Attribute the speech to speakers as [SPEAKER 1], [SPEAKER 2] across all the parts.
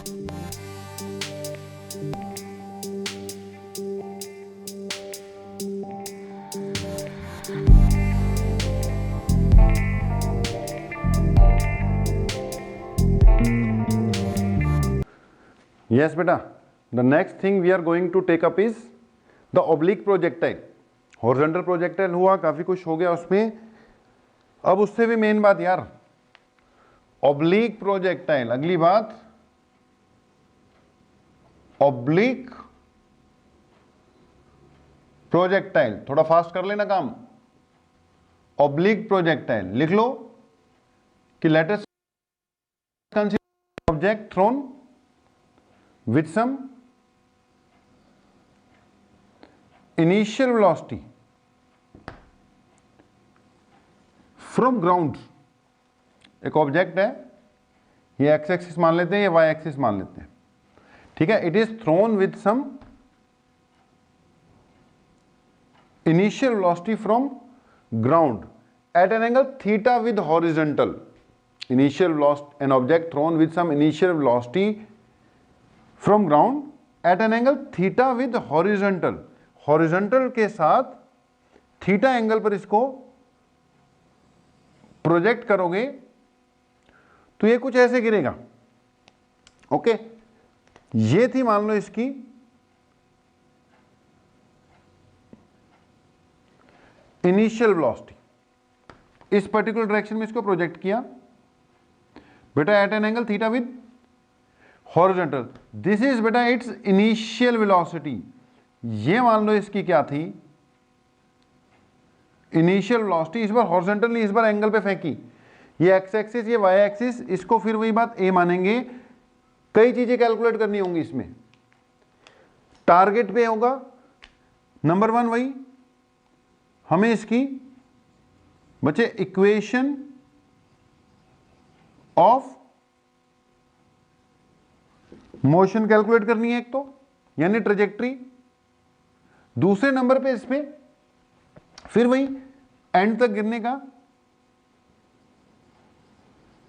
[SPEAKER 1] Yes beta, the next thing we are going to take up is the oblique projectile. Horizontal projectile हुआ, काफी कुछ हो गया उसमें। अब उससे भी मेन बात यार, ऑब्लिक प्रोजेक्टाइल। अगली बात ऑब्लिक प्रोजेक्टाइल, थोड़ा फास्ट कर लेना काम। ऑब्लिक प्रोजेक्टाइल लिख लो कि let us consider object thrown with some initial velocity from ground। एक ऑब्जेक्ट है, ये एक्स एक्सिस मान लेते हैं, ये वाई एक्सिस मान लेते हैं, ठीक है। It is thrown with some initial velocity from ground at an angle theta with horizontal. Initial velocity, an object thrown with some initial velocity from ground at an angle theta with horizontal. Horizontal के साथ theta angle पर इसको project करोगे तो ये कुछ ऐसे गिरेगा। ओके, ये थी मान लो इसकी इनिशियल वेलोसिटी। इस पर्टिकुलर डायरेक्शन में इसको प्रोजेक्ट किया बेटा at an angle theta with horizontal. This is बेटा इट्स इनिशियल वेलोसिटी। ये मान लो इसकी क्या थी, इनिशियल वेलोसिटी। इस बार हॉरिजॉन्टल नहीं, इस बार एंगल पे फेंकी। ये एक्स एक्सिस, ये वाई एक्सिस, इसको फिर वही बात ए मानेंगे। कई चीजें कैलकुलेट करनी होंगी इसमें। टारगेट पे होगा नंबर वन, वही हमें इसकी बच्चे इक्वेशन ऑफ मोशन कैलकुलेट करनी है एक तो, यानी ट्रेजेक्ट्री। दूसरे नंबर पे इसमें फिर वही एंड तक गिरने का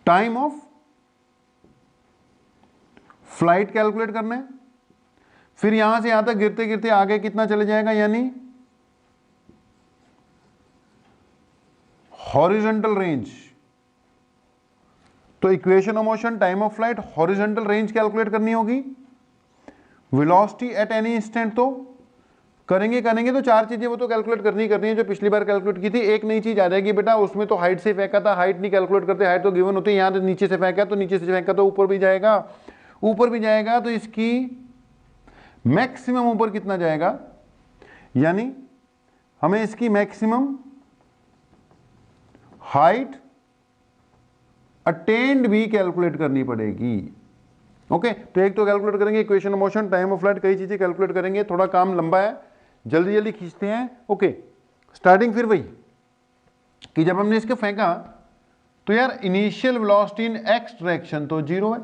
[SPEAKER 1] टाइम ऑफ फ्लाइट कैलकुलेट करना है। फिर यहां से यहां तक गिरते गिरते आगे कितना चले जाएगा, यानी हॉरिजॉन्टल रेंज। तो equation of motion, time of flight, horizontal range calculate करनी होगी। वेलोसिटी एट एनी इंस्टेंट तो करेंगे तो चार चीजें वो तो कैलकुलेट करनी है जो पिछली बार कैलकुलेट की थी। एक नई चीज आ जाएगी बेटा, उसमें तो हाइट से फेंका था, हाइट नहीं कैलकुलेट करते, हाइट तो गिवन होती है। यहां तो नीचे से फेंका तो नीचे से फेंका तो ऊपर भी जाएगा, ऊपर भी जाएगा तो इसकी मैक्सिमम ऊपर कितना जाएगा, यानी हमें इसकी मैक्सिमम हाइट अटेन्ड भी कैलकुलेट करनी पड़ेगी। ओके, तो एक तो कैलकुलेट करेंगे equation of motion, time of flight, कई चीजें कैलकुलेट करेंगे। थोड़ा काम लंबा है, जल्दी जल्दी खींचते हैं। ओके, स्टार्टिंग फिर वही कि जब हमने इसको फेंका तो यार इनिशियल वेलोसिटी इन एक्स डायरेक्शन तो जीरो है।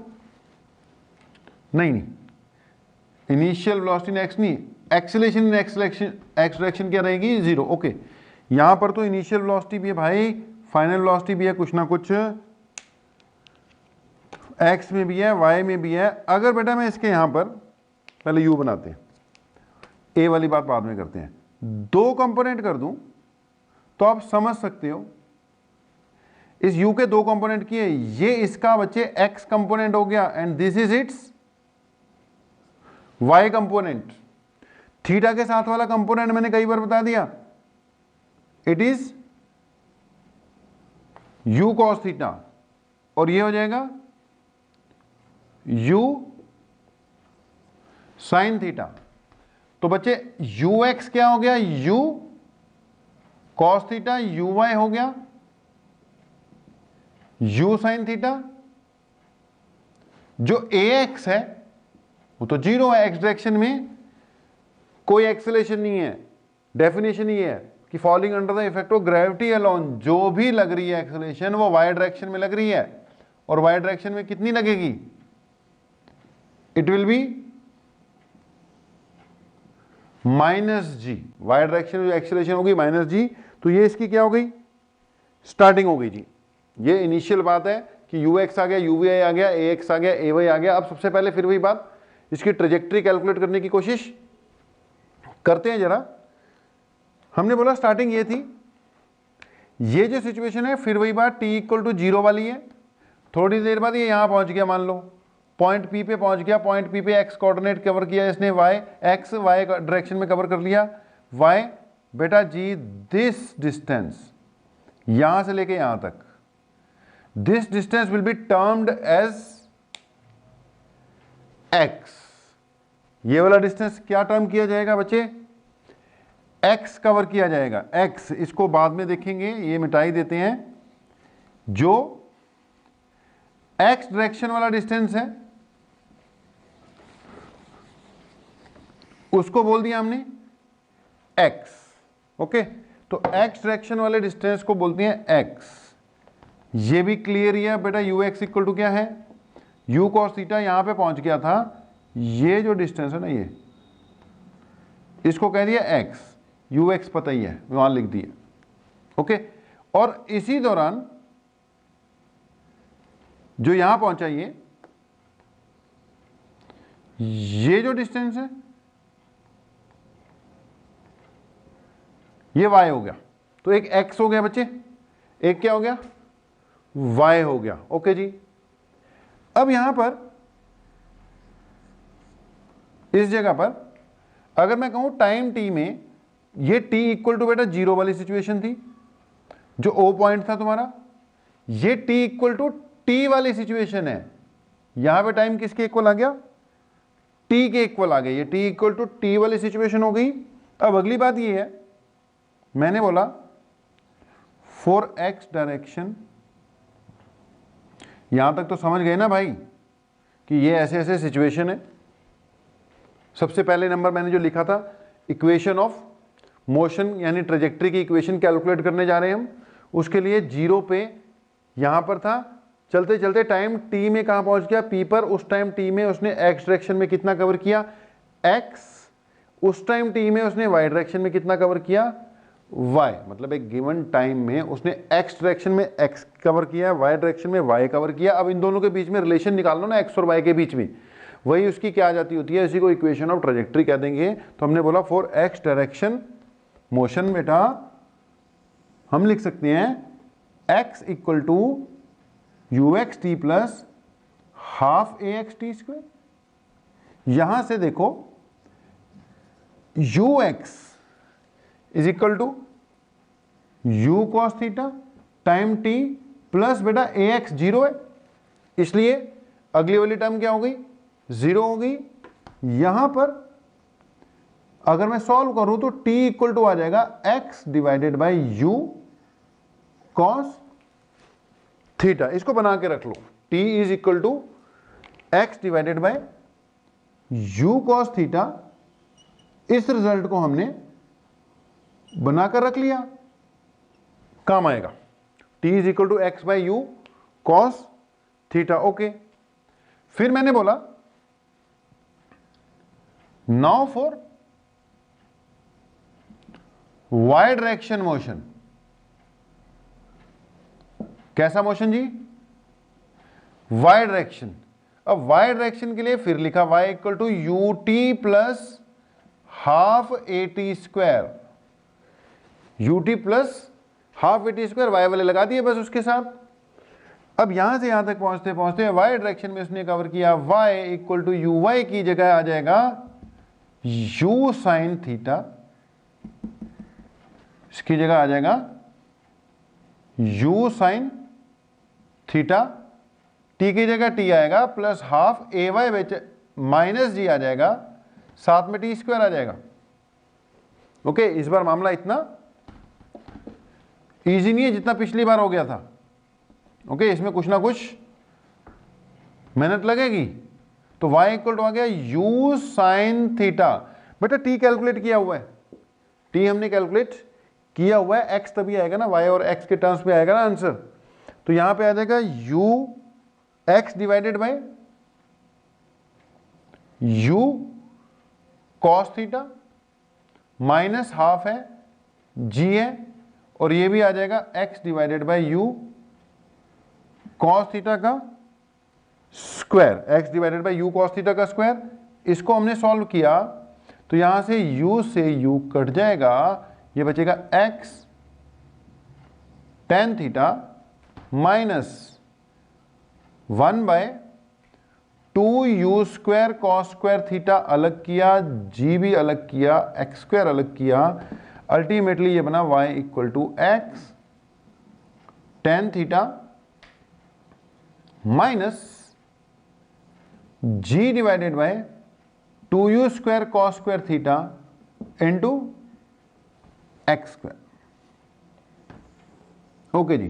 [SPEAKER 1] नहीं, इनिशियल वेलोसिटी इन एक्स नहीं, एक्सेलरेशन इन एक्स डायरेक्शन क्या रहेगी, जीरो। ओके, यहां पर तो इनिशियल वेलोसिटी भी है भाई, फाइनल वेलोसिटी भी है, कुछ ना कुछ एक्स में भी है, वाई में भी है। अगर बेटा मैं इसके यहां पर पहले यू बनाते हैं, ए वाली बात बाद में करते हैं, दो कंपोनेंट कर दूं तो आप समझ सकते हो इस यू के दो कंपोनेंट किए। ये इसका बच्चे एक्स कंपोनेंट हो गया and this is its y component. Theta के साथ वाला कंपोनेंट मैंने कई बार बता दिया, it is u cos theta, और ये हो जाएगा यू साइन थीटा। तो बच्चे यू एक्स क्या हो गया, u cos theta, u y हो गया यू साइन थीटा। जो ए एक्स है वो तो जीरो है, एक्स डायरेक्शन में कोई एक्सेलरेशन नहीं है। डेफिनेशन ये है कि falling under the effect of gravity alone, जो भी लग रही है एक्सेलरेशन वो वाई डायरेक्शन में लग रही है, और वाई डायरेक्शन में कितनी लगेगी, it will be minus g. Y direction में जो एक्सेलरेशन होगी माइनस जी। तो ये इसकी क्या हो गई, स्टार्टिंग हो गई जी। ये इनिशियल बात है कि यू एक्स आ गया, यू वी आई आ गया, ए एक्स आ गया, ए वाई आ गया। अब सबसे पहले फिर वही बात, इसकी ट्रेजेक्ट्री कैलकुलेट करने की कोशिश करते हैं जरा। हमने बोला स्टार्टिंग ये थी, ये जो सिचुएशन है फिर वही बात t इक्वल टू 0 वाली है। थोड़ी देर बाद ये यहां पहुंच गया, मान लो पॉइंट P पे पहुंच गया, पॉइंट P पे x कोऑर्डिनेट कवर किया इसने, y x y डायरेक्शन में कवर कर लिया, y बेटा जी दिस डिस्टेंस यहां से लेके यहां तक, this distance will be termed as x। ये वाला डिस्टेंस क्या टर्म किया जाएगा बच्चे? x कवर किया जाएगा, x। इसको बाद में देखेंगे, ये मिटाई देते हैं। जो x डायरेक्शन वाला डिस्टेंस है उसको बोल दिया हमने x। ओके, तो x डायरेक्शन वाले डिस्टेंस को बोलते हैं x। ये भी क्लियर ही है बेटा, यू एक्स इक्वल टू क्या है? u cos थीटा यहां पे पहुंच गया था, ये जो डिस्टेंस है ना, ये इसको कह दिया x, यू एक्स पता ही है, वहां लिख दिया। ओके, और इसी दौरान जो यहां पहुंचा ये जो डिस्टेंस है ये y हो गया, तो एक x हो गया बच्चे, एक क्या हो गया? y हो गया। ओके जी, अब यहां पर इस जगह पर अगर मैं कहूं टाइम t में, ये t इक्वल टू बेटा 0 वाली सिचुएशन थी, जो O पॉइंट था तुम्हारा, ये t इक्वल टू t वाली सिचुएशन है। यहां पे टाइम किसके इक्वल आ गया? t के इक्वल आ गया, ये t इक्वल टू t वाली सिचुएशन हो गई। अब अगली बात ये है, मैंने बोला फॉर x डायरेक्शन, यहां तक तो समझ गए ना भाई कि ये ऐसे ऐसे सिचुएशन है। सबसे पहले नंबर मैंने जो लिखा था, इक्वेशन ऑफ मोशन यानी ट्रेजेक्ट्री की इक्वेशन कैलकुलेट करने जा रहे हैं हम, उसके लिए 0 पे यहां पर था, चलते चलते टाइम t में कहां पहुंच गया? P पर। उस टाइम t में उसने x डायरेक्शन में कितना कवर किया? x। उस टाइम t में उसने y डायरेक्शन में कितना कवर किया? y। मतलब एक गिवन टाइम में उसने x डायरेक्शन में x कवर किया, y डायरेक्शन में y कवर किया। अब इन दोनों के बीच में रिलेशन निकाल लो ना, x और y के बीच में, वही उसकी क्या आ जाती होती है? इसी को इक्वेशन ऑफ ट्रेजेक्ट्री कह देंगे। तो हमने बोला फॉर x डायरेक्शन मोशन बेटा हम लिख सकते हैं x equal to u x t plus half a x t square. यहां से देखो u x is equal to u cos theta time t plus बेटा ए एक्स 0 है, इसलिए अगली वाली टर्म क्या हो गई? 0 हो गई। यहां पर अगर मैं सॉल्व करूं तो t इक्वल टू आ जाएगा x divided by u cos theta. इसको बना के रख लो, t is equal to x divided by u cos theta. इस रिजल्ट को हमने बनाकर रख लिया, काम आएगा। t is equal to x by u cos theta. Okay, फिर मैंने बोला now for y direction motion. कैसा मोशन जी? y direction. अब y डायरेक्शन के लिए फिर लिखा y equal to u t plus half a t square, u t plus half a t square, y वाले लगा दिए बस उसके साथ। अब यहां से यहां तक पहुंचते पहुंचते y डायरेक्शन में उसने कवर किया, y equal to u y की जगह आ जाएगा u साइन थीटा, इसकी जगह आ जाएगा u साइन थीटा, t की जगह t आएगा plus half a Y which minus जी आ जाएगा, साथ में टी स्क्वायर आ जाएगा। ओके, इस बार मामला इतना इजी नहीं है जितना पिछली बार हो गया था। ओके, इसमें कुछ ना कुछ मेहनत लगेगी। तो y इक्वल टू आ गया u साइन थीटा। बेटा t कैलकुलेट किया हुआ है, t हमने कैलकुलेट किया हुआ है, x तभी आएगा ना, y और x के टर्म्स में आएगा ना आंसर। तो यहां पे आ जाएगा u x divided by u cos theta minus half है g है, और ये भी आ जाएगा x divided by u cos theta का square, x divided by u cos theta का स्क्वायर। इसको हमने सॉल्व किया तो यहां से u से u कट जाएगा, ये बचेगा x tan theta minus 1 by 2u square cos square theta अलग किया, g भी अलग किया, x स्क्वायर अलग किया, अल्टीमेटली ये बना y equal to x tan theta minus g divided by 2u square cos square theta into x square. Okay जी,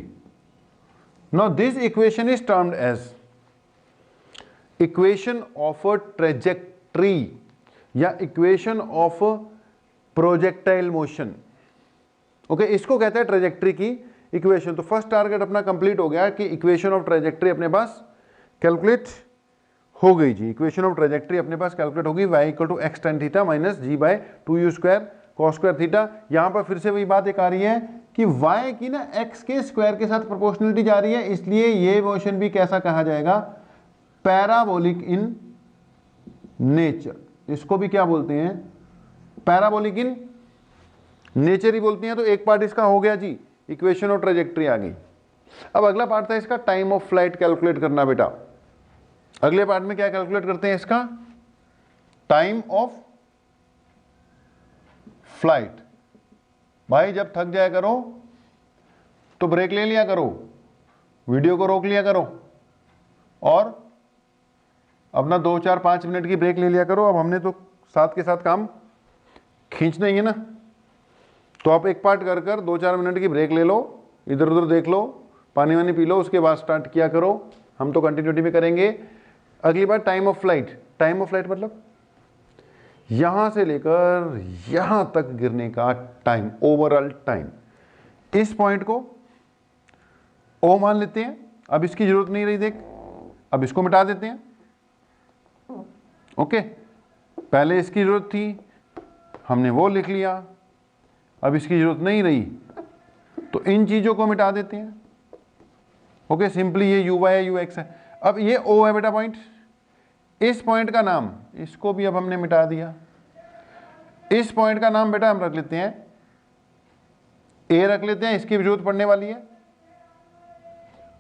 [SPEAKER 1] now this equation is termed as equation of a trajectory या equation of projectile motion. Okay, इसको कहते हैं trajectory की equation. तो first target अपना complete हो गया कि इक्वेशन ऑफ ट्रेजेक्ट्री अपने पास कैलकुलेट हो गई जी। इक्वेशन ऑफ ट्रेजेक्ट्री अपने पास कैलकुलेट होगी, y equal to x tan theta minus g by 2u square cos square theta. यहां पर फिर से वही बात एक आ रही है कि y की ना x के स्क्वायर के साथ प्रोपोर्शनलिटी जा रही है, इसलिए ये मोशन भी कैसा कहा जाएगा, पैराबोलिक इन नेचर। इसको भी क्या बोलते हैं, पैराबोलिक इन नेचर ही बोलती हैं। तो एक पार्ट इसका हो गया जी, इक्वेशन ऑफ ट्रेजेक्ट्री आ गई। अब अगला पार्ट था इसका टाइम ऑफ फ्लाइट कैलकुलेट करना बेटा। अगले पार्ट में क्या कैलकुलेट करते हैं इसका, टाइम ऑफ फ्लाइट। भाई जब थक जाया करो तो ब्रेक ले लिया करो, वीडियो को रोक लिया करो और अपना 2, 4, 5 मिनट की ब्रेक ले लिया करो। अब हमने तो साथ के साथ काम खींचना ही है ना, तो आप एक पार्ट कर कर 2, 4 मिनट की ब्रेक ले लो, इधर उधर देख लो, पानी वानी पी लो, उसके बाद स्टार्ट किया करो। हम तो कंटिन्यूटी में करेंगे। अगली बात time of flight. Time of flight मतलब यहां से लेकर यहां तक गिरने का टाइम, ओवरऑल टाइम। इस पॉइंट को ओ मान लेते हैं, अब इसकी जरूरत नहीं रही, देख अब इसको मिटा देते हैं। ओके, पहले इसकी जरूरत थी, हमने वो लिख लिया, अब इसकी जरूरत नहीं रही तो इन चीजों को मिटा देते हैं। ओके, सिंपली ये यू वाई है, यू एक्स है। अब ये ओ है बेटा पॉइंट, इस पॉइंट का नाम, इसको भी अब हमने मिटा दिया। इस पॉइंट का नाम बेटा हम रख लेते हैं ए रख लेते हैं, इसकी जरूरत पड़ने वाली है,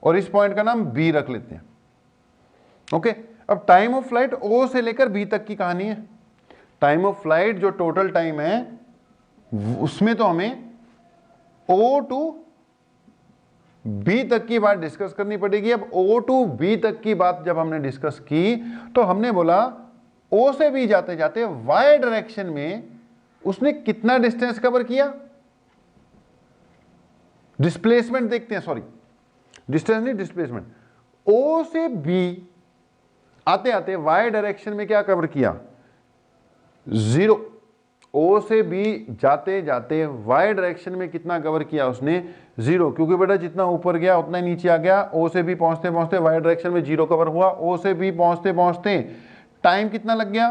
[SPEAKER 1] और इस पॉइंट का नाम बी रख लेते हैं। ओके, अब टाइम ऑफ फ्लाइट ओ से लेकर बी तक की कहानी है। टाइम ऑफ फ्लाइट जो टोटल टाइम है उसमें तो हमें ओ टू बी तक की बात डिस्कस करनी पड़ेगी। अब ओ टू बी तक की बात जब हमने डिस्कस की तो हमने बोला ओ से बी जाते जाते वाई डायरेक्शन में उसने कितना डिस्टेंस कवर किया, डिस्प्लेसमेंट देखते हैं, सॉरी डिस्टेंस नहीं डिस्प्लेसमेंट। ओ से बी आते आते वाई डायरेक्शन में क्या कवर किया, 0। ओ से बी जाते जाते वाई डायरेक्शन में कितना कवर किया उसने, 0, क्योंकि बेटा जितना ऊपर गया उतना ही नीचे आ गया। ओ से बी पहुंचते पहुंचते वाई डायरेक्शन में 0 कवर हुआ। ओ से बी पहुंचते पहुंचते टाइम कितना लग गया,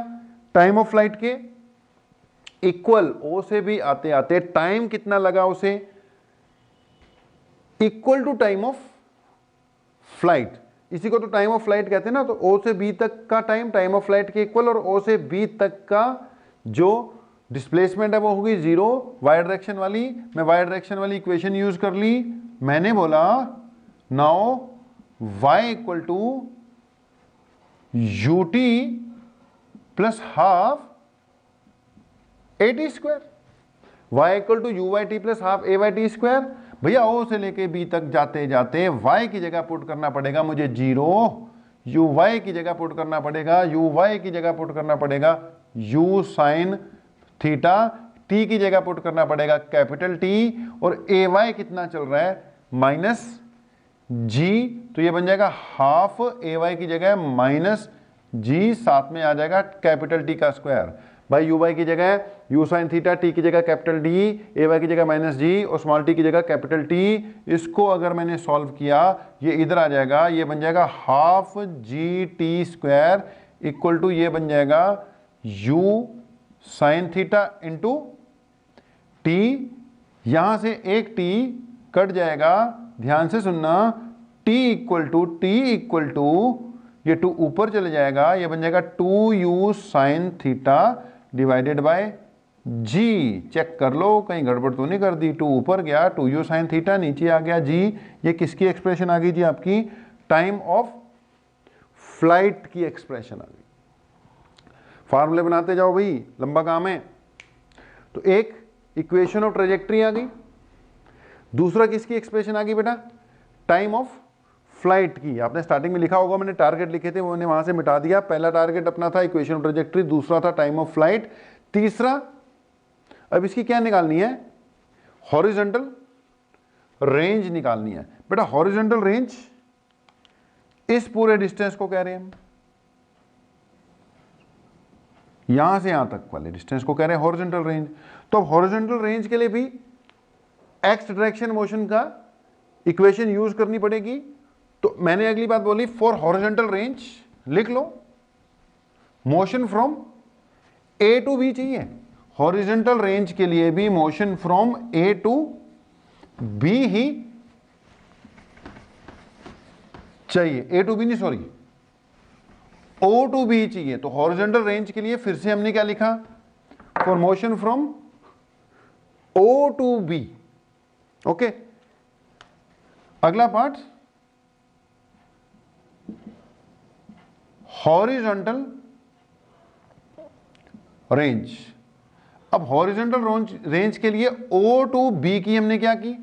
[SPEAKER 1] टाइम ऑफ फ्लाइट के इक्वल ओ से बी आते आते टाइम कितना लगा उसे, equal to time of flight. इसी को तो टाइम ऑफ फ्लाइट कहते हैं ना। तो ओ से बी तक का टाइम टाइम ऑफ फ्लाइट के इक्वल, और ओ से बी तक का जो डिस्प्लेसमेंट है वो होगी 0 वाई डायरेक्शन वाली। मैं वाई डायरेक्शन वाली इक्वेशन यूज कर ली, मैंने बोला now y equal to u t plus half a t square, y equal to u y t plus half a y t square. भैया ओ से लेके बी तक जाते जाते y की जगह पुट करना पड़ेगा मुझे 0, यू वाई की जगह पुट करना पड़ेगा, यू वाई की जगह पुट करना पड़ेगा यू साइन थीटा, टी की जगह पुट करना पड़ेगा कैपिटल टी, और ए वाई कितना चल रहा है माइनस जी। तो ये बन जाएगा हाफ ए वाई की जगह माइनस जी, साथ में आ जाएगा कैपिटल टी का स्क्वायर। भाई यू वाई की जगह यू साइन थीटा, टी की जगह कैपिटल डी, ए वाई की जगह माइनस जी और स्मॉल टी की जगह कैपिटल टी। इसको अगर मैंने सॉल्व किया ये इधर आ जाएगा, ये बन जाएगा half g t square equal to ये बन जाएगा u sine theta into t. यहां से एक टी कट जाएगा, ध्यान से सुनना, इक्वल टू ये 2 ऊपर चले जाएगा, ये बन जाएगा 2u sine theta divided by g. Check कर लो कहीं गड़बड़ तो नहीं कर दी। 2 ऊपर गया, 2u साइन थीटा, नीचे आ गया जी। ये किसकी एक्सप्रेशन आ गई जी? आपकी टाइम ऑफ फ्लाइट की एक्सप्रेशन आ गई। फार्मूले बनाते जाओ भाई, लंबा काम है। तो एक इक्वेशन ऑफ ट्रेजेक्ट्री आ गई, दूसरा किसकी एक्सप्रेशन आ गई बेटा? टाइम ऑफ फ्लाइट की। आपने स्टार्टिंग में लिखा होगा, मैंने टारगेट लिखे थे, मैंने वहां से मिटा दिया। पहला टारगेट अपना था इक्वेशन ऑफ ट्रेजेक्ट्री, दूसरा था टाइम ऑफ फ्लाइट, तीसरा अब इसकी क्या निकालनी है? हॉरिजॉन्टल रेंज निकालनी है। बेटा हॉरिजॉन्टल रेंज इस पूरे डिस्टेंस को कह रहे हैं हम, यहां से यहां तक वाले डिस्टेंस को कह रहे हैं हॉरिजॉन्टल रेंज। तो अब हॉरिजॉन्टल रेंज के लिए भी एक्स डायरेक्शन मोशन का इक्वेशन यूज करनी पड़ेगी। तो मैंने अगली बात बोली, फॉर हॉरिजॉन्टल रेंज लिख लो, motion from A to B चाहिए। हॉरिजॉन्टल रेंज के लिए भी motion from A to B ही चाहिए। ए टू बी नहीं, सॉरी, ओ टू बी चाहिए। तो हॉरिजॉन्टल रेंज के लिए फिर से हमने क्या लिखा? For motion from O to B. Okay, अगला पार्ट हॉरिजॉन्टल रेंज। अब हॉरिजॉन्टल रेंज के लिए ओ टू बी की हमने क्या की?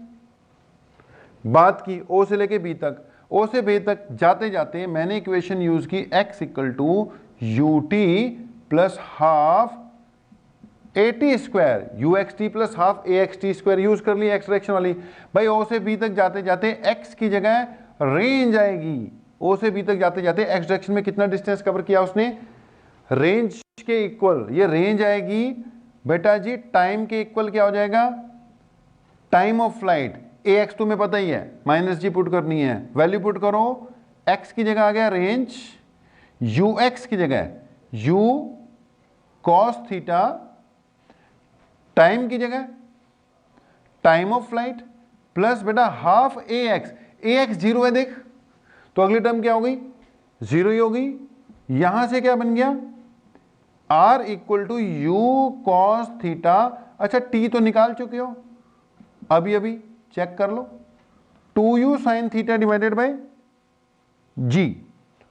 [SPEAKER 1] बात की। ओ से लेके बी तक, ओ से बी तक जाते जाते मैंने इक्वेशन यूज की x equal to u t plus half a t square, u x t plus half a x t square use कर ली एक्स डायरेक्शन वाली। भाई ओ से बी तक जाते जाते x की जगह रेंज आएगी। ओ से बी तक जाते जाते एक्स डायरेक्शन में कितना डिस्टेंस कवर किया उसने? रेंज के इक्वल ये रेंज आएगी बेटा जी। टाइम के इक्वल क्या हो जाएगा? Time of flight. A x तुम्हें पता ही है, माइनस जी पुट करनी है, वैल्यू पुट करो। एक्स की जगह आ गया रेंज, यू एक्स की जगह यू कॉस थीटा, टाइम की जगह टाइम ऑफ फ्लाइट प्लस बेटा half a x. A x zero है देख, तो अगली टर्म क्या हो गई? जीरो ही हो गई। यहां से क्या बन गया? R equal to u cos theta. अच्छा टी तो निकाल चुके हो, अभी अभी चेक कर लो, 2u sine theta divided by g.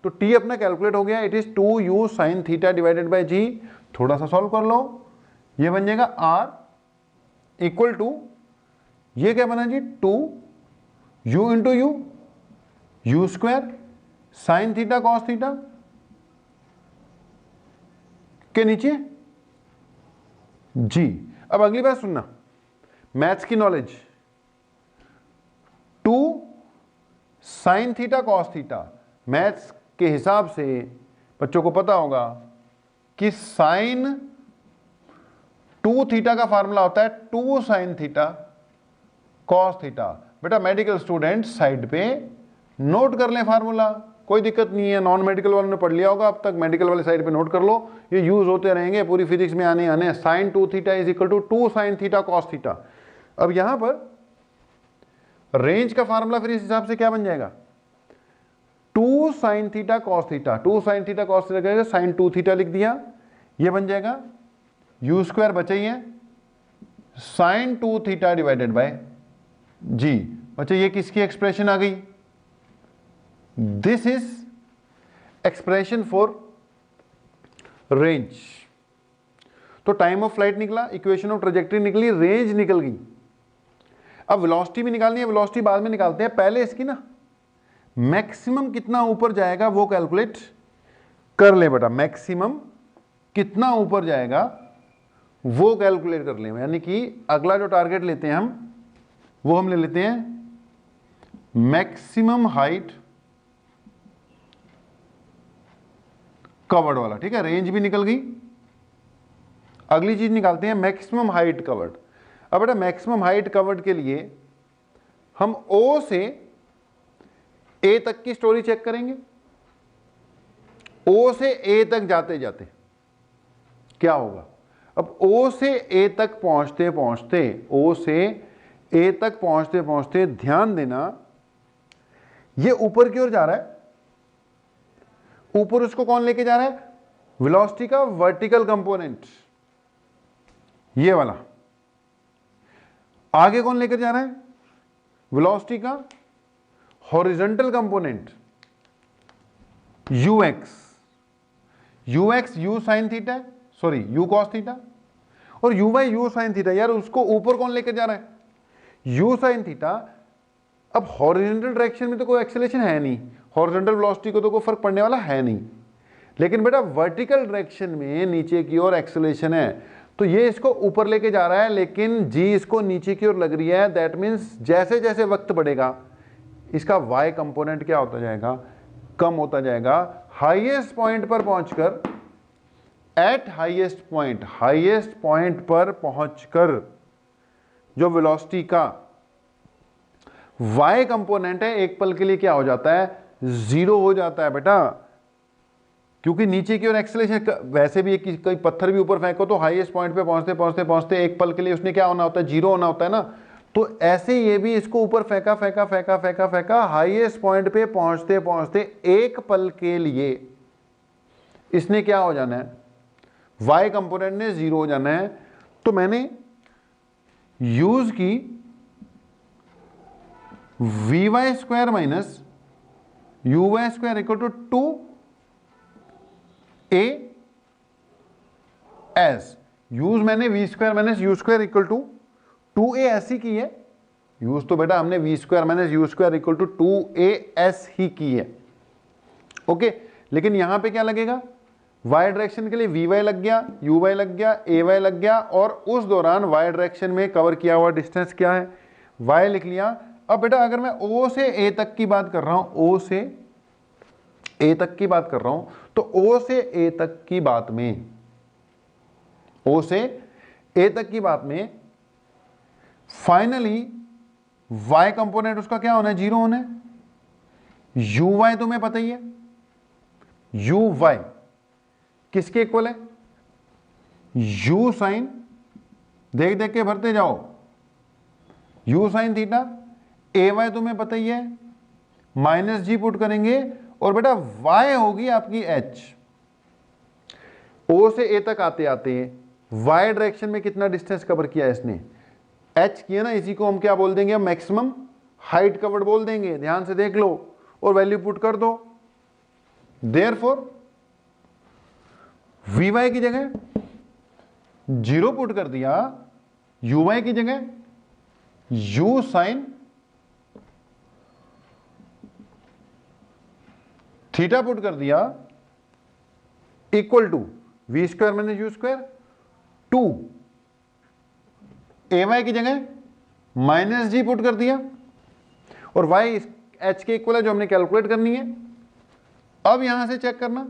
[SPEAKER 1] तो टी अपना कैलकुलेट हो गया, it is 2u sine theta divided by g. थोड़ा सा सॉल्व कर लो, ये बन जाएगा आर इक्वल टू, ये क्या बना जी? 2u into you square sign theta cos theta के नीचे जी। अब अगली बात सुनना, मैथ्स की knowledge, 2 sine theta cos theta. Maths के हिसाब से बच्चों को पता होगा कि साइन 2 थीटा का फार्मूला होता है 2 साइन थीटा कॉस थीटा। बेटा मेडिकल स्टूडेंट साइड पे नोट कर लें फार्मूला, कोई दिक्कत नहीं है। नॉन मेडिकल वालों ने पढ़ लिया होगा अब तक, मेडिकल वाले साइड पे नोट कर लो, ये यूज होते रहेंगे पूरी फिजिक्स में आने। Sine 2 theta is equal to 2 sine theta cos theta. अब यहां पर रेंज का फार्मूला फिर इस हिसाब से क्या बन जाएगा? 2 sine theta cos theta, 2 sine theta cos theta, sine 2 theta लिख दिया, ये बन जाएगा यू स्क्वायर बचा ही है साइन 2 थीटा डिवाइडेड बाय जी। बच्चे ये किसकी एक्सप्रेशन आ गई? This is expression for range. तो टाइम ऑफ फ्लाइट निकला, इक्वेशन ऑफ ट्रेजेक्ट्री निकली, रेंज निकल गई। अब वेलोसिटी भी निकालनी है, वेलोसिटी बाद में निकालते हैं, पहले इसकी ना मैक्सिमम कितना ऊपर जाएगा वो कैलकुलेट कर ले बेटा। मैक्सिमम कितना ऊपर जाएगा वो कैलकुलेट कर ले, यानी कि अगला जो टारगेट लेते हैं हम वो हम ले लेते हैं मैक्सिमम हाइट कवर्ड वाला। ठीक है, रेंज भी निकल गई। अगली चीज निकालते हैं मैक्सिमम हाइट कवर्ड। अब बेटा मैक्सिमम हाइट कवर्ड के लिए हम O से A तक की स्टोरी चेक करेंगे। O से A तक जाते जाते क्या होगा? अब O से A तक पहुंचते पहुंचते, O से A तक पहुंचते पहुंचते ध्यान देना, ये ऊपर की ओर जा रहा है, ऊपर उसको कौन लेके जा रहा है, वेलोसिटी का वर्टिकल कंपोनेंट, ये वाला। आगे कौन लेकर जा रहा है, वेलोसिटी का horizontal component ux, ux u sine theta, sorry u cos theta, और uy u साइन थीटा। यार उसको ऊपर कौन लेकर जा रहा है, u साइन थीटा। अब हॉरिजॉन्टल डायरेक्शन में तो कोई एक्सेलरेशन है नहीं, हॉरिजॉन्टल वेलोसिटी को तो कोई फर्क पड़ने वाला है नहीं, लेकिन बेटा वर्टिकल डायरेक्शन में नीचे की ओर एक्सेलरेशन है, तो ये इसको ऊपर लेके जा रहा है, लेकिन g इसको नीचे की ओर लग रही है। दैट मीन्स जैसे जैसे वक्त बढ़ेगा इसका y कंपोनेंट क्या होता जाएगा, कम होता जाएगा। हाईएस्ट पॉइंट पर पहुंचकर, एट हाईएस्ट पॉइंट पर पहुंचकर जो वेलोसिटी का y कंपोनेंट है एक पल के लिए क्या हो जाता है, 0 हो जाता है बेटा, क्योंकि नीचे की ओर एक्सेलरेशन। वैसे भी कोई पत्थर भी ऊपर फेंको तो हाईएस्ट पॉइंट पे पहुंचते पहुंचते पहुंचते एक पल के लिए उसने क्या होना होता है, 0 होना होता है ना। तो ऐसे ये भी इसको ऊपर फेंका फेंका फेंका फेंका फेंका, हाईएस्ट पॉइंट पे पहुंचते पहुंचते एक पल के लिए इसने क्या हो जाना है, y कंपोनेंट ने 0 हो जाना है। तो मैंने यूज की vy square minus uy square equal to 2a s, use मैंने v square minus u square equal to 2a ऐसी की है। यूज तो बेटा हमने v square minus u square equal to 2a s ही की है, ओके। लेकिन यहां पे क्या लगेगा, y डायरेक्शन के लिए vy लग गया, uy लग गया, ay लग गया, और उस दौरान y डायरेक्शन में कवर किया हुआ डिस्टेंस क्या है, y लिख लिया। अब बेटा अगर मैं o से a तक की बात कर रहा हूं, o से a तक की बात कर रहा हूं, तो o से a तक की बात में, o से a तक की बात में फाइनली y कंपोनेंट उसका क्या होना है, 0 होना है। uy तुम्हें पता ही है, uy किसके इक्वल है, u साइन, देख देख के भरते जाओ, u साइन थीटा, ay तुम्हें पता ही है, माइनस जी पुट करेंगे, और बेटा y होगी आपकी h। o से a तक आते आते y डायरेक्शन में कितना डिस्टेंस कवर किया इसने, h किया ना, इसी को हम क्या बोल देंगे, मैक्सिमम हाइट कवर्ड बोल देंगे। ध्यान से देख लो और वैल्यू पुट कर दो। देयरफॉर vy की जगह 0 पुट कर दिया, uy की जगह u साइन थीटा पुट कर दिया, equal to v square minus u square 2 ay की जगह माइनस जी पुट कर दिया, और y h के इक्वल है जो हमने कैलकुलेट करनी है। अब यहां से चेक करना,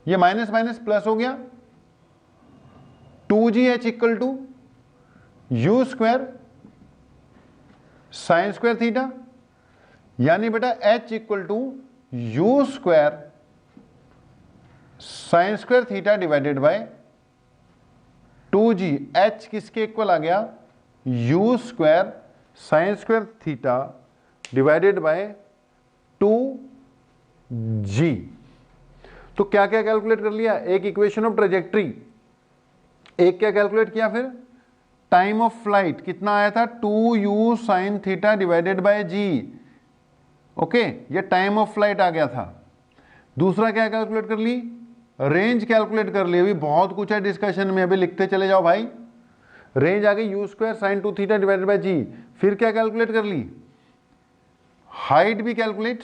[SPEAKER 1] ये माइनस माइनस प्लस हो गया, 2gh equal to u square sine square theta, यानी बेटा h equal to u square sine square theta divided by 2g। h किसके इक्वल आ गया, u square sine square theta divided by 2g। तो क्या क्या कैलकुलेट कर लिया, एक इक्वेशन ऑफ ट्रेजेक्ट्री, एक क्या कैलकुलेट किया, फिर टाइम ऑफ फ्लाइट कितना आया था, 2u sine theta divided bye g, okay, ये टाइम ऑफ फ्लाइट आ गया था। दूसरा क्या कैलकुलेट कर ली, रेंज कैलकुलेट कर ली। अभी बहुत कुछ है डिस्कशन में, अभी लिखते चले जाओ भाई। रेंज आ गई u square sine 2 theta divided by g. फिर क्या कैलकुलेट कर ली, हाइट भी कैलकुलेट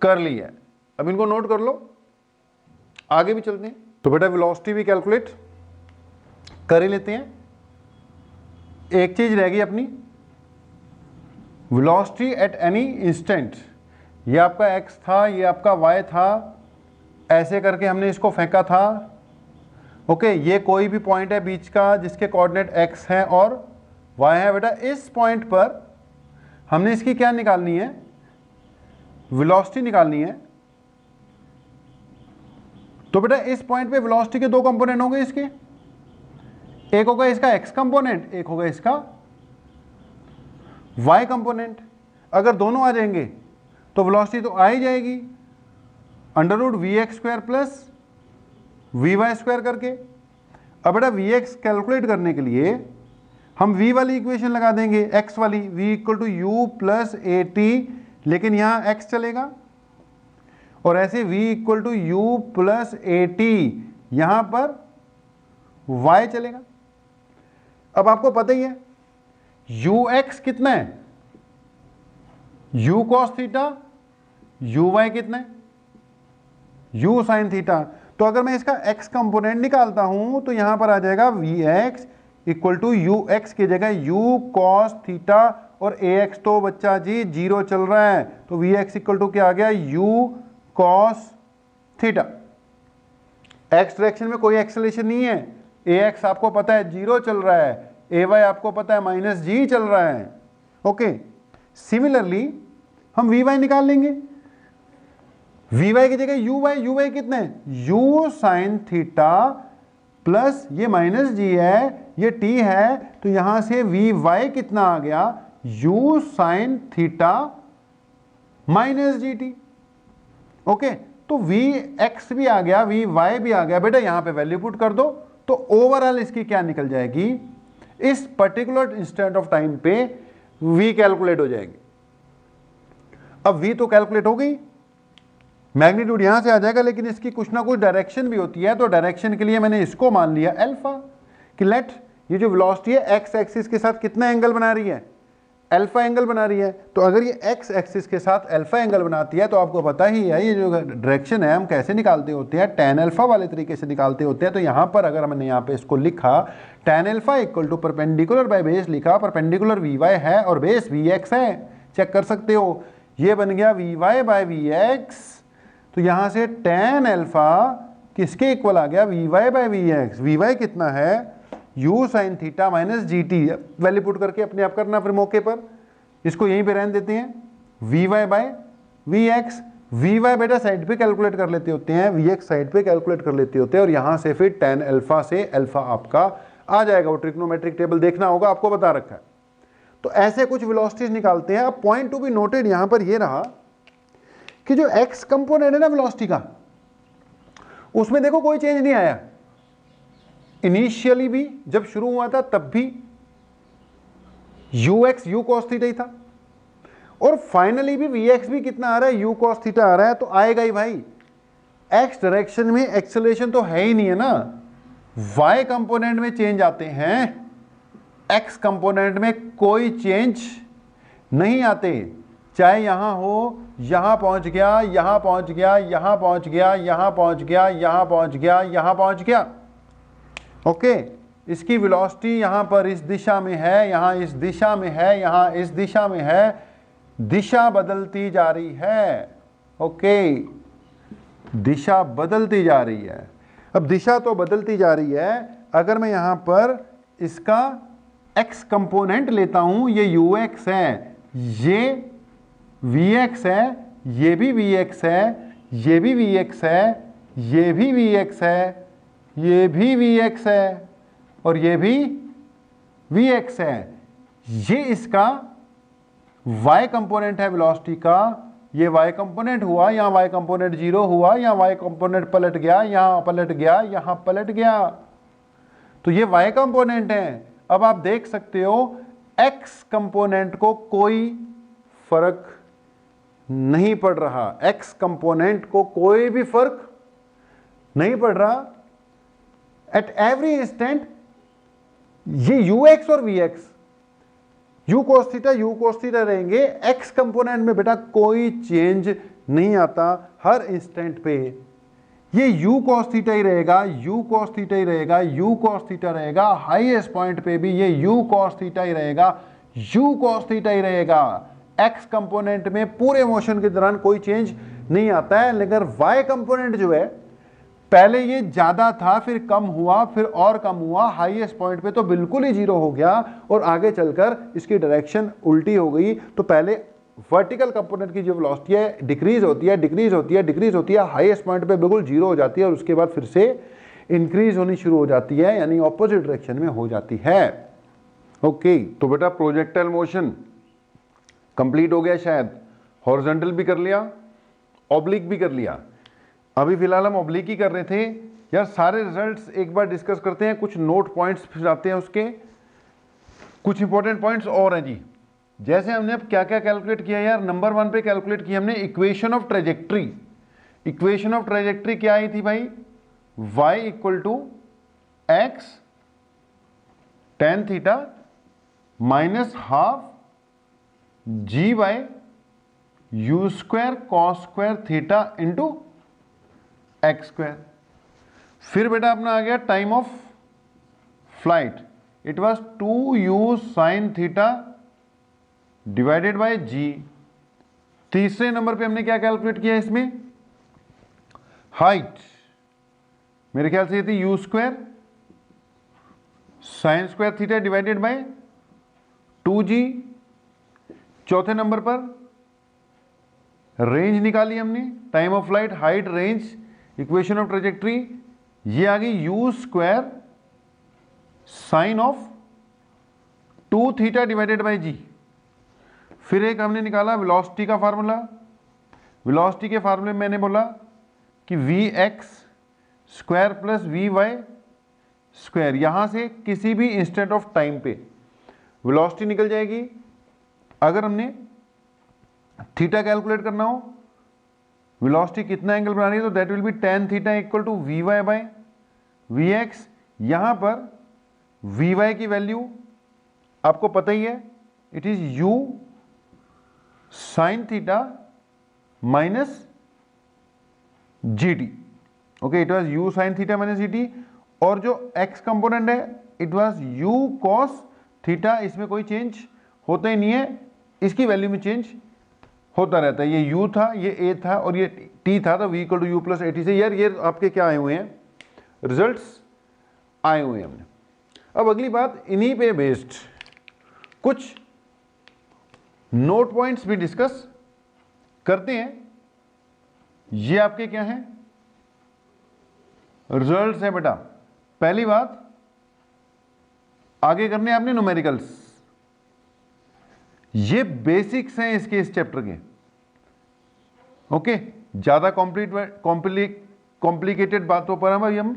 [SPEAKER 1] कर ली है। अब इनको नोट कर लो, आगे भी चलते हैं। तो बेटा वेलोसिटी भी कैलकुलेट कर ही लेते हैं। एक चीज रह गई अपनी, वेलोसिटी एट एनी इंस्टेंट। ये आपका x था, ये आपका y था, ऐसे करके हमने इसको फेंका था, ओके। ये कोई भी पॉइंट है बीच का जिसके कोऑर्डिनेट x है और y है। बेटा इस पॉइंट पर हमने इसकी क्या निकालनी है, वेलोसिटी निकालनी है। तो बेटा इस पॉइंट पे वेलोसिटी के दो कंपोनेंट होंगे इसके, एक होगा इसका x कंपोनेंट, एक होगा इसका y कंपोनेंट। अगर दोनों आ जाएंगे तो वेलोसिटी तो आ ही जाएगी, √vx² प्लस vy² करके। अब बेटा vx कैलकुलेट करने के लिए हम v वाली इक्वेशन लगा देंगे, x वाली, v = u + at, लेकिन यहाँ x चलेगा, और ऐसे v = u + at, यहाँ पर y चलेगा। अब आपको पता ही है ux कितना है, u cos थीटा, uy कितना है, u sin थीटा। तो अगर मैं इसका x कंपोनेंट निकालता हूं तो यहां पर आ जाएगा vx = ux की जगह u cos थीटा, और ax तो बच्चा जी 0 चल रहा है, तो vx = क्या आ गया, u cos theta. x direction में कोई एक्सेलरेशन नहीं है, ax आपको पता है 0 चल रहा है, ay आपको पता है -g चल रहा है। ओके, सिमिलरली हम vy निकाल लेंगे, vy की जगह uy कितना है, u sin थीटा प्लस ये -g है, ये t है, तो यहां से vy कितना आ गया, u sin theta -gt। Okay, तो vx भी आ गया, vy भी आ गया, बेटा यहां पे वैल्यू पुट कर दो, तो ओवरऑल इसकी क्या निकल जाएगी, इस पर्टिकुलर इंस्टेंट ऑफ टाइम पे v कैलकुलेट हो जाएगी। अब v तो कैलकुलेट हो गई, मैग्नीट्यूड यहां से आ जाएगा, लेकिन इसकी कुछ ना कुछ डायरेक्शन भी होती है, तो डायरेक्शन के लिए मैंने इसको मान लिया अल्फा, कि लेट ये जो वेलोसिटी है x एक्सिस के साथ कितना एंगल बना रही है, अल्फा एंगल बना रही है। तो अगर ये x एक्सिस के साथ अल्फा एंगल बनाती है, तो आपको पता ही है ये जो डायरेक्शन है हम कैसे निकालते होते हैं, tan अल्फा वाले तरीके से निकालते होते हैं। तो यहाँ पर अगर मैंने यहाँ पे इसको लिखा tan alpha = perpendicular by base लिखा, परपेंडिकुलर vy है और बेस vx है, चेक कर सकते हो, ये बन गया vy/vx। तो यहाँ से tan अल्फा किसके इक्वल आ गया, vy/vx। vy कितना है, u sin theta -gt, value put करके अपने आप करना फिर मौके पर, इसको यहीं पे रहने देते हैं, vy/vx। vy बेटा साइड पे कैलकुलेट कर लेते होते हैं, vx साइड पे कैलकुलेट कर लेते होते हैं, और यहाँ से फिर tan अल्फा से अल्फा आपका आ जाएगा। वो ट्रिग्नोमेट्रिक टेबल देखना होगा, आपको बता रखा है। तो ऐसे कुछ वेलोसिटीज निकालते हैं। अब पॉइंट टू बी नोटेड यहाँ पर ये रहा कि जो x कंपोनेंट है ना वेलोसिटी का, उसमें देखो कोई चेंज नहीं आया, इनिशियली भी जब शुरू हुआ था तब भी ux u cos थीटा ही था, और फाइनली भी vx भी कितना आ रहा है, u cos थीटा आ रहा है, तो आएगा ही भाई। x डायरेक्शन में एक्सेलरेशन तो है ही नहीं है ना, y कंपोनेंट में चेंज आते हैं, x कंपोनेंट में कोई चेंज नहीं आते, चाहे यहां हो, यहां पहुंच गया, यहां पहुंच गया, यहां पहुंच गया, यहां पहुंच गया, यहां पहुंच गया, यहां पहुंच गया। ओके, इसकी वेलोसिटी यहां पर इस दिशा में है, यहां इस दिशा में है, यहां इस दिशा में है, दिशा बदलती जा रही है। ओके, दिशा बदलती जा रही है। अब दिशा तो बदलती जा रही है, अगर मैं यहां पर इसका x कंपोनेंट लेता हूं, ये ux है, ये vx है, ये भी vx है, ये भी vx है, ये भी vx है, ये भी vx है, और ये भी vx है। ये इसका y कंपोनेंट है वेलोसिटी का, ये y कंपोनेंट हुआ, यहाँ y कंपोनेंट 0 हुआ, यहाँ y कंपोनेंट पलट गया, यहाँ पलट गया, यहाँ पलट गया, तो ये y कंपोनेंट है। अब आप देख सकते हो x कंपोनेंट को कोई फर्क नहीं पड़ रहा, x कंपोनेंट को कोई भी फर्क नहीं पड़ रहा। एट एवरी इंस्टेंट ये ux और vx, u cos थीटा रहेंगे, x कंपोनेंट में बेटा कोई चेंज नहीं आता, हर इंस्टेंट पे ये u cos थीटा ही रहेगा, u cos थीटा ही रहेगा, u cos थीटा रहेगा, हाईएस्ट पॉइंट पे भी ये u cos थीटा ही रहेगा, u cos थीटा ही रहेगा। x कंपोनेंट में पूरे मोशन के दौरान कोई चेंज नहीं आता है, लेकिन y कंपोनेंट जो है पहले ये ज्यादा था, फिर कम हुआ, फिर और कम हुआ, हाईएस्ट पॉइंट पे तो बिल्कुल ही 0 हो गया, और आगे चलकर इसकी डायरेक्शन उल्टी हो गई। तो पहले वर्टिकल कंपोनेंट की जो वेलोसिटी है डिक्रीज होती है, डिक्रीज होती है, डिक्रीज होती है, हाईएस्ट पॉइंट पे बिल्कुल 0 हो जाती है, और उसके बाद फिर से इंक्रीज होनी शुरू हो जाती है, यानी ऑपोजिट डायरेक्शन में हो जाती है। ओके, तो बेटा प्रोजेक्टाइल मोशन कंप्लीट हो गया शायद, हॉरिजॉन्टल भी कर लिया, ऑब्लिक भी कर लिया। अभी फिलहाल हम ऑब्लिक ही कर रहे थे यार। सारे रिजल्ट्स एक बार डिस्कस करते हैं, कुछ नोट पॉइंट्स फिर आते हैं उसके, कुछ इंपॉर्टेंट पॉइंट्स और हैं जी। जैसे हमने अब क्या क्या कैलकुलेट किया यार, नंबर 1 पे कैलकुलेट किया हमने equation of trajectory. Equation of trajectory क्या आई थी भाई, y equal to x tan theta minus half g by u square cos square theta into x square. फिर बेटा अपना आ गया time of flight, it was 2u sine theta divided by g. तीसरे नंबर पे हमने क्या कैलकुलेट किया इसमें, हाइट, मेरे ख्याल से ये थी u square sine square theta divided by 2g। चौथे नंबर पर रेंज निकाली हमने, time of flight, height, range, equation of trajectory, ये आ गई u square sine of 2 theta divided by g. फिर एक हमने निकाला वेलोसिटी का फार्मूला। वेलोसिटी के फार्मूले में मैंने बोला कि v x square plus v y square, यहां से किसी भी इंस्टेंट ऑफ टाइम पे वेलोसिटी निकल जाएगी। अगर हमने थीटा कैलकुलेट करना हो, वेलोसिटी कितना एंगल बना रही है, तो that will be tan theta equal to v y by v x. यहां पर वी वाई की वैल्यू आपको पता ही है, it is u sine theta minus G T. Okay, it was u sine theta minus G T. और जो x component है it was u cos theta, इसमें कोई चेंज होता ही नहीं है, इसकी वैल्यू में चेंज होता रहता है। ये u था, ये a था और ये t था, तो v equal to u plus a t से यार ये आपके क्या आए हुए हैं, रिजल्ट्स आए हुए हैं हमने। अब अगली बात, इन्हीं पे बेस्ड कुछ नोट पॉइंट्स भी डिस्कस करते हैं। ये आपके क्या हैं, रिजल्ट्स है बेटा। पहली बात, आगे करने आपने न्यूमेरिकल्स, ये बेसिक्स हैं इसके, इस चैप्टर के। ओके, ज्यादा कॉम्प्लिकेटेड बातों पर हम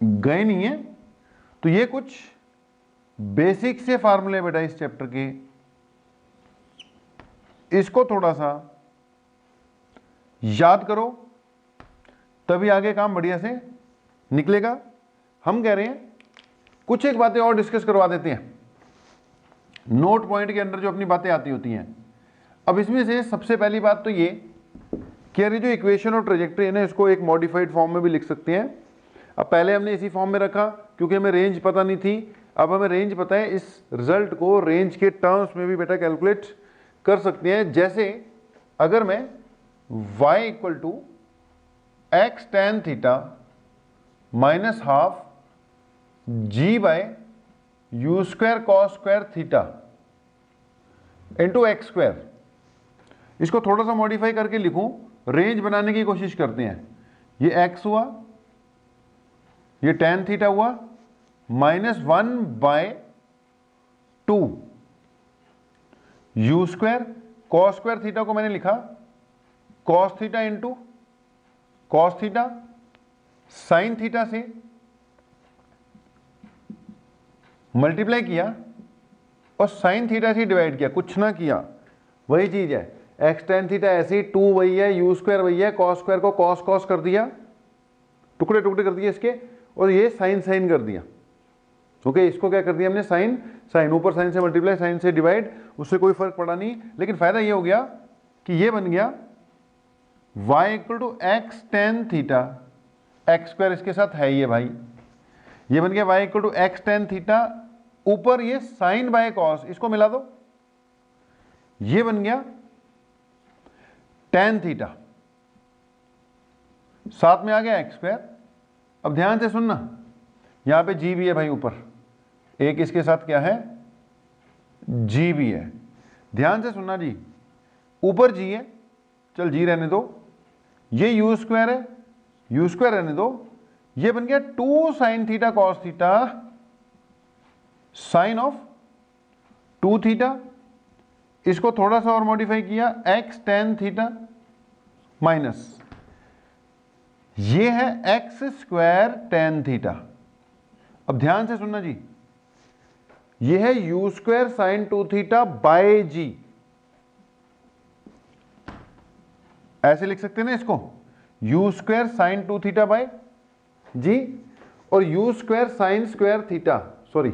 [SPEAKER 1] गए नहीं है, तो ये कुछ बेसिक से फार्मूले बेटा इस चैप्टर के, इसको थोड़ा सा याद करो, तभी आगे काम बढ़िया से निकलेगा। हम कह रहे हैं कुछ एक बातें और डिस्कस करवा देते हैं नोट पॉइंट के अंदर जो अपनी बातें आती होती हैं। अब इसमें से सबसे पहली बात तो ये कि यार ये जो इक्वेशन और ट्रेजेक्ट्री है ना, इसको एक मॉडिफाइड फॉर्म में भी लिख सकते हैं। अब पहले हमने इसी फॉर्म में रखा क्योंकि हमें रेंज पता नहीं थी, अब हमें रेंज पता है। इस रिजल्ट को रेंज के टर्म्स में भी बेटा कैलकुलेट कर सकते हैं। जैसे अगर मैं y equal to x tan theta minus half g by u square cos square theta into x square, इसको थोड़ा सा मॉडिफाई करके लिखूं, रेंज बनाने की कोशिश करते हैं। ये x हुआ, ये tan थीटा हुआ, माइनस 1 बाय 2 u square, cos square theta को मैंने लिखा cos theta into cos theta, sine theta से मल्टीप्लाई किया और साइन थीटा से डिवाइड किया, कुछ ना किया, वही चीज है। एक्स टेन थीटा ऐसे ही, 2 वही है, यू स्क्वायर वही है, कॉस स्क्वायर को कॉस कॉस कर दिया, टुकड़े टुकड़े कर दिए इसके, और ये साइन साइन कर दिया। ओके, इसको क्या कर दिया हमने, साइन साइन, ऊपर साइन से मल्टीप्लाई, साइन से डिवाइड, उससे कोई फर्क पड़ा नहीं। लेकिन फायदा ये हो गया कि ये बन गया y equal to x tan theta, x square इसके साथ है ये भाई, ये बन गया y equal to x tan theta, ऊपर ये साइन बाय कॉस, इसको मिला दो, ये बन गया tan थीटा, साथ में आ गया एक्स स्क्वायर। अब ध्यान से सुनना, यहां पे g भी है भाई ऊपर, एक इसके साथ क्या है, g भी है। ध्यान से सुनना जी, ऊपर g है, चल g रहने दो, ये यू स्क्वायर है, यू स्क्वायर रहने दो, ये बन गया 2 sine theta cos theta sign of 2 theta इसको थोड़ा सा और मॉडिफाई किया, x tan थीटा माइनस ये है x स्क्वायर tan थीटा। अब ध्यान से सुनना जी, ये है u square sine 2 theta by g, ऐसे लिख सकते हैं ना इसको, u square sine 2 theta by g, और u square sine square theta, sorry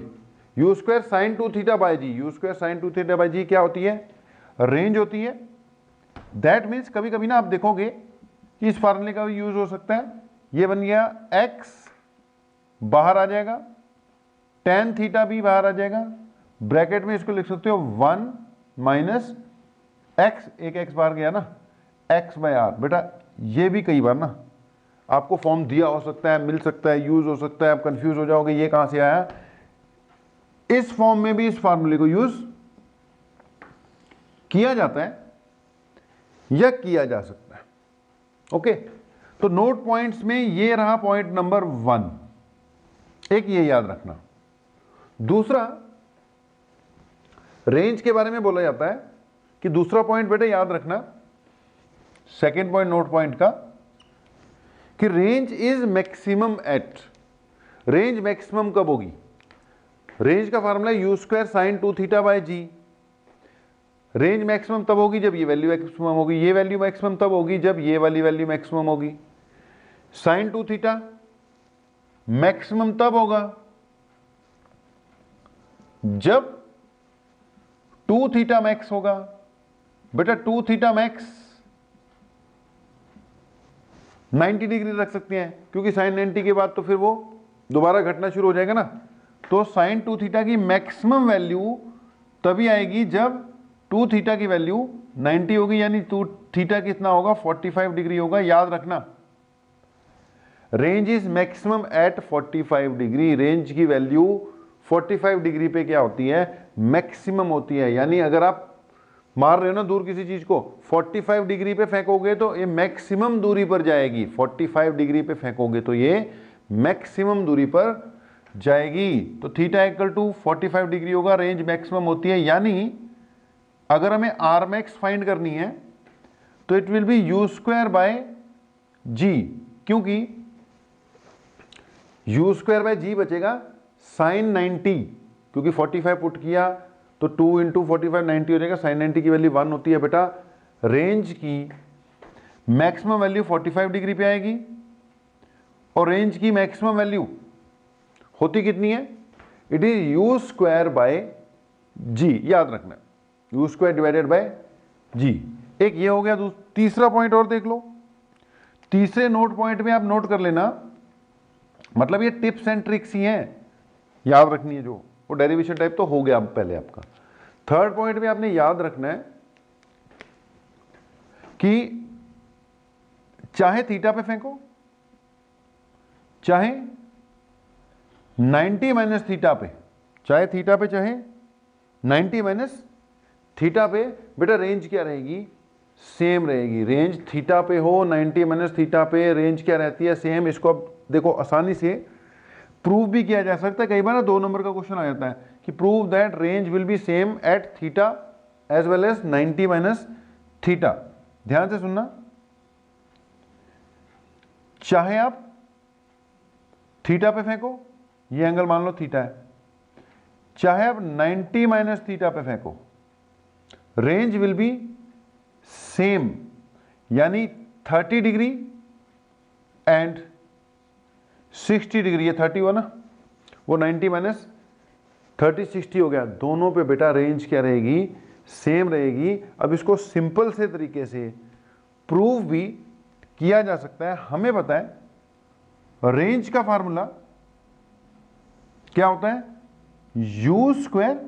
[SPEAKER 1] u square sine 2 theta by g, u square sine 2 theta by g क्या होती है, रेंज होती है। दैट मीन्स कभी कभी ना आप देखोगे कि इस फार्मूले का भी यूज हो सकता है। ये बन गया x बाहर आ जाएगा, tan थीटा भी बाहर आ जाएगा, ब्रैकेट में इसको लिख सकते हो 1 माइनस x, एक x बाहर गया ना, x बाय आर। बेटा ये भी कई बार ना आपको फॉर्म दिया हो सकता है, मिल सकता है, यूज हो सकता है, आप कंफ्यूज हो जाओगे ये कहां से आया। इस फॉर्म में भी इस फार्मूले को यूज किया जाता है या किया जा सकता है। ओके, तो नोट पॉइंट्स में ये रहा पॉइंट नंबर 1, एक ये याद रखना। दूसरा, रेंज के बारे में बोला जाता है कि दूसरा पॉइंट बेटा याद रखना, सेकेंड पॉइंट नोट पॉइंट का, कि range is maximum at. Range maximum कब होगी? रेंज का formula u square sine 2 theta by g. Range maximum तब होगी जब ये वैल्यू मैक्सिमम होगी, ये वैल्यू मैक्सिमम तब होगी जब ये वाली वैल्यू मैक्सिमम होगी। साइन 2 थीटा मैक्सिमम तब होगा जब 2 थीटा मैक्स होगा। बेटा 2 थीटा मैक्स 90 डिग्री रख सकते हैं, क्योंकि साइन 90 के बाद तो फिर वो दोबारा घटना शुरू हो जाएगा ना। तो साइन 2 थीटा की मैक्सिमम वैल्यू तभी आएगी जब 2 थीटा की वैल्यू 90 होगी, यानी 2 थीटा कितना होगा, 45 डिग्री होगा। याद रखना, range is maximum at 45 degree. Range की वैल्यू 45 डिग्री पे क्या होती है, मैक्सिमम होती है। यानी अगर आप मार रहे हो ना दूर किसी चीज को, 45 डिग्री पे फेंकोगे तो ये मैक्सिमम दूरी पर जाएगी। 45 डिग्री पे फेंकोगे तो ये मैक्सिमम दूरी पर जाएगी। तो थीटा इक्वल टू 45 डिग्री होगा, रेंज मैक्सिमम होती है। यानी अगर हमें आर मैक्स फाइंड करनी है तो it will be u square by g, क्योंकि यू स्क्वायर बाय जी बचेगा साइन 90, क्योंकि 45 पुट किया तो 2 इंटू 45 90 हो जाएगा। साइन 90 की वैल्यू 1 होती है। बेटा रेंज की मैक्सिमम वैल्यू 45 डिग्री पे आएगी और रेंज की मैक्सिमम वैल्यू होती कितनी है, it is u square by g. याद रखना, u square divided by g. एक ये हो गया। तीसरा पॉइंट और देख लो। तीसरे नोट पॉइंट में आप नोट कर लेना, मतलब ये टिप्स एंड ट्रिक्स ही हैं, याद रखनी है। जो वो डेरिवेशन टाइप तो हो गया अब पहले आपका। थर्ड पॉइंट में आपने याद रखना है कि चाहे थीटा पे फेंको, चाहे 90 माइनस थीटा पे, चाहे थीटा पे चाहे 90 माइनस थीटा पे, बेटा रेंज क्या रहेगी, सेम रहेगी। रेंज थीटा पे हो 90 माइनस थीटा पे, रेंज क्या रहती है, सेम। इसको अब देखो आसानी से प्रूव भी किया जा सकता है। कई बार ना 2 नंबर का क्वेश्चन आ जाता है कि prove that range will be same at theta as well as 90 minus theta. ध्यान से सुनना, चाहे आप थीटा पे फेंको, ये एंगल मान लो थीटा है, चाहे आप 90 माइनस थीटा पे फेंको, रेंज विल बी सेम। यानी 30 डिग्री एंड 60 डिग्री, ये 30 हुआ ना, वो 90 माइनस 30 60 हो गया। दोनों पे बेटा रेंज क्या रहेगी, सेम रहेगी। अब इसको सिंपल से तरीके से प्रूव भी किया जा सकता है। हमें पता है रेंज का फार्मूला क्या होता है, u square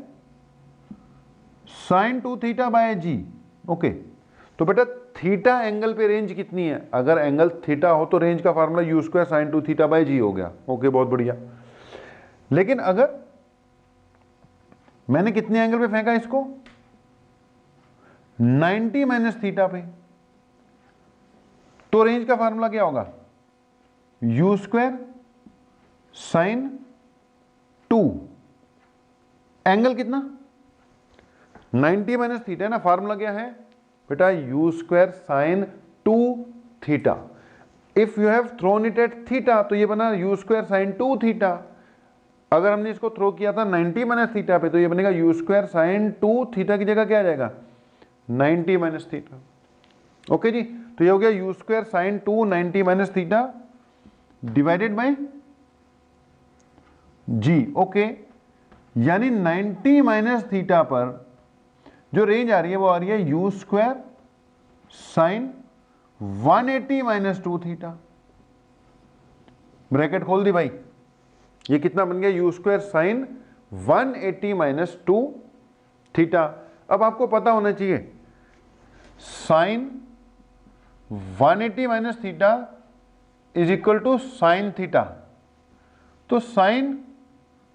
[SPEAKER 1] sine 2 theta by g. Okay, तो बेटा थीटा एंगल पे रेंज कितनी है, अगर एंगल थीटा हो तो रेंज का formula u square sine 2 theta by g हो गया। ओके, बहुत बढ़िया। लेकिन अगर मैंने कितने एंगल पे फेंका इसको, 90 माइनस थीटा पे, तो रेंज का फार्मूला क्या होगा, यू स्क्वायर साइन 2, एंगल कितना 90 माइनस थीटा है ना, फार्मूला क्या है बेटा, u square sine 2 theta. If you have thrown it at theta तो ये बना u स्क्वायर साइन 2 थीटा। अगर हमने इसको थ्रो किया था 90 माइनस थीटा पे तो ये बनेगा u स्क्वायर साइन 2 थीटा की जगह क्या आ जाएगा 90 माइनस थीटा। ओके जी, तो ये हो गया u square sine 2 90 minus theta divided bye g। Okay, यानी 90 माइनस थीटा पर जो रेंज आ रही है वो आ रही है u square sine 180 minus 2 theta. Bracket खोल दी भाई, ये कितना बन गया u square sine 180 minus 2 theta. अब आपको पता होना चाहिए sine 180 minus theta is equal to sine theta. तो sine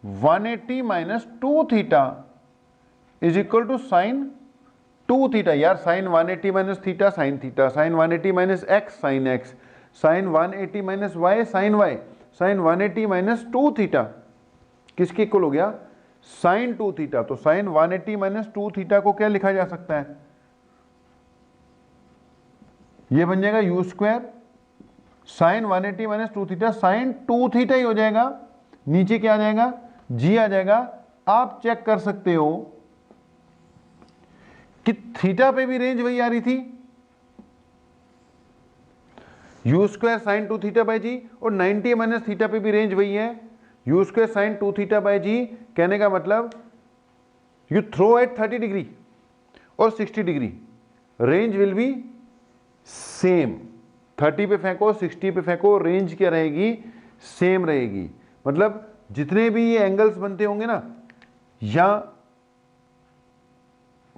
[SPEAKER 1] 180 minus 2 theta is equal to sine 2 theta. यार sine 180 minus theta sine theta, sine 180 minus x sine x, sine 180 minus y sine Y, sign 180 minus 2 theta किसके equal हो गया sign 2 theta. तो sine 180 minus 2 theta को क्या लिखा जा सकता है, ये बन जाएगा u square sine 180 minus 2 theta sine 2 theta ही हो जाएगा। नीचे क्या आ जाएगा g आ जाएगा। आप चेक कर सकते हो कि थीटा पे भी रेंज वही आ रही थी u square sine 2 theta by g, और 90 माइनस थीटा पे भी रेंज वही है u square sine 2 theta by g. कहने का मतलब यू थ्रो एट 30 डिग्री और 60 degree, range will be same. 30 पे फेंको 60 पे फेंको, रेंज क्या रहेगी सेम रहेगी। मतलब जितने भी ये एंगल्स बनते होंगे ना, या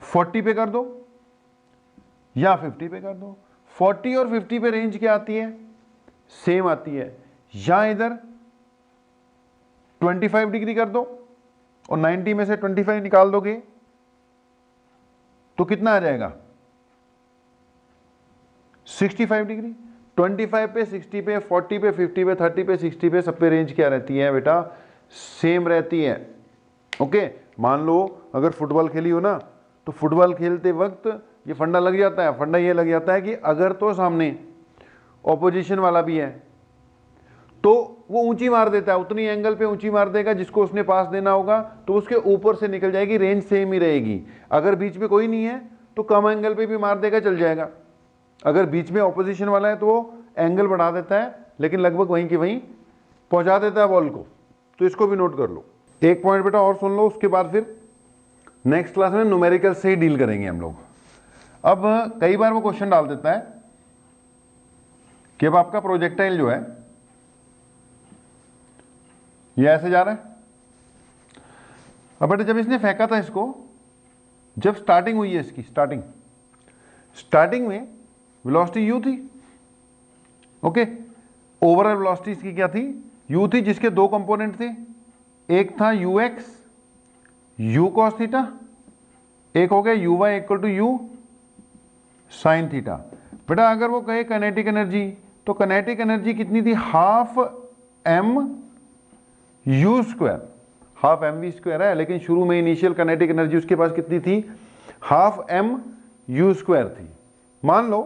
[SPEAKER 1] 40 पे कर दो या 50 पे कर दो, 40 और 50 पे रेंज क्या आती है सेम आती है। या इधर 25 डिग्री कर दो और 90 में से 25 निकाल दोगे तो कितना आ जाएगा 65 डिग्री। 25 पे 60 पे 40 पे 50 पे 30 पे 60 पे सब पे रेंज क्या रहती है बेटा सेम रहती है। ओके, मान लो अगर फुटबॉल खेली हो ना, तो फुटबॉल खेलते वक्त ये फंडा लग जाता है। फंडा ये लग जाता है कि अगर तो सामने ऑपोजिशन वाला भी है तो वो ऊंची मार देता है, उतनी एंगल पे ऊंची मार देगा जिसको उसने पास देना होगा, तो उसके ऊपर से निकल जाएगी, रेंज सेम ही रहेगी। अगर बीच में कोई नहीं है तो कम एंगल पे भी मार देगा, चल जाएगा। अगर बीच में ऑपोजिशन वाला है तो वो एंगल बढ़ा देता है, लेकिन लगभग वहीं की वहीं पहुंचा देता है बॉल को। तो इसको भी नोट कर लो। एक पॉइंट बेटा और सुन लो, उसके बाद फिर नेक्स्ट क्लास में न्यूमेरिकल से ही डील करेंगे हम लोग। अब कई बार वो क्वेश्चन डाल देता है कि अब आपका प्रोजेक्टाइल जो है ये ऐसे जा रहा है। अब बेटा जब इसने फेंका था इसको, जब स्टार्टिंग हुई है इसकी, स्टार्टिंग में वेलोसिटी u थी। ओके, ओवरऑल वेलोसिटी इसकी क्या थी u थी, जिसके दो कंपोनेंट थे, एक था ux u cos थीटा, एक हो गया uy equal to u sine theta. बेटा अगर वो कहे काइनेटिक एनर्जी, तो काइनेटिक एनर्जी कितनी थी half m u square, half m v square है, लेकिन शुरू में इनिशियल काइनेटिक एनर्जी उसके पास कितनी थी हाफ m u स्क्वायर थी। मान लो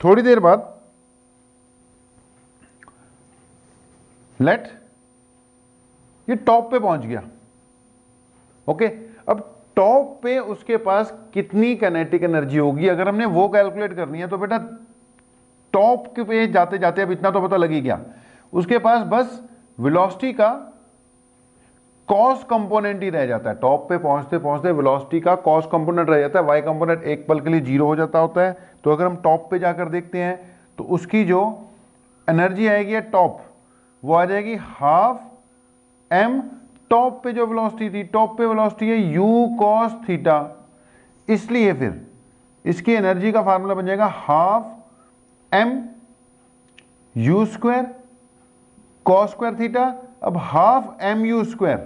[SPEAKER 1] थोड़ी देर बाद लेट ये टॉप पे पहुंच गया। ओके, अब टॉप पे उसके पास कितनी काइनेटिक एनर्जी होगी, अगर हमने वो कैलकुलेट करनी है तो बेटा टॉप के पे जाते जाते अब इतना तो पता लग ही गया, उसके पास बस वेलोसिटी का कॉस कंपोनेंट ही रह जाता है। टॉप पे पहुंचते पहुंचते वेलोसिटी का कॉस कंपोनेंट रह जाता है, वाई कंपोनेंट एक पल के लिए जीरो हो जाता होता है। तो अगर हम टॉप पे जाकर देखते हैं तो उसकी जो एनर्जी आएगी टॉप, वो आ जाएगी हाफ m। टॉप पे जो वेलोसिटी थी, टॉप पे वेलोसिटी है u cos थीटा, इसलिए फिर इसकी एनर्जी का फार्मूला बन जाएगा half m u square cos square theta. अब half m u square,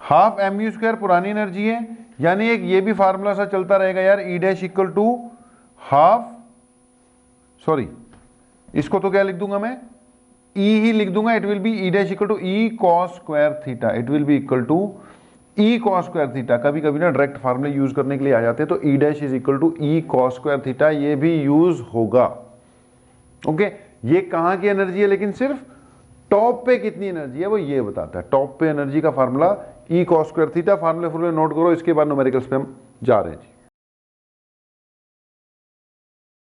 [SPEAKER 1] half m u square पुरानी एनर्जी है, यानी एक ये भी फार्मूला सा चलता रहेगा यार, E dash equal to half, sorry इसको तो क्या लिख दूंगा मैं, ई ही लिख दूंगा, it will be E dash equal to E cos square theta, it will be equal to E cos square theta, कभी कभी ना डायरेक्ट फार्मूले यूज करने के लिए आ जाते हैं, तो E dash is equal to E cos square theta, ये भी यूज होगा। ओके, ये कहां की एनर्जी है, लेकिन सिर्फ टॉप पे कितनी एनर्जी है वो ये बताता है। टॉप पे एनर्जी का फार्मूला ई कॉस स्क्वायर थीटा, फार्मूले नोट करो, इसके बाद न्यूमेरिकल्स पे हम जा रहे हैं जी।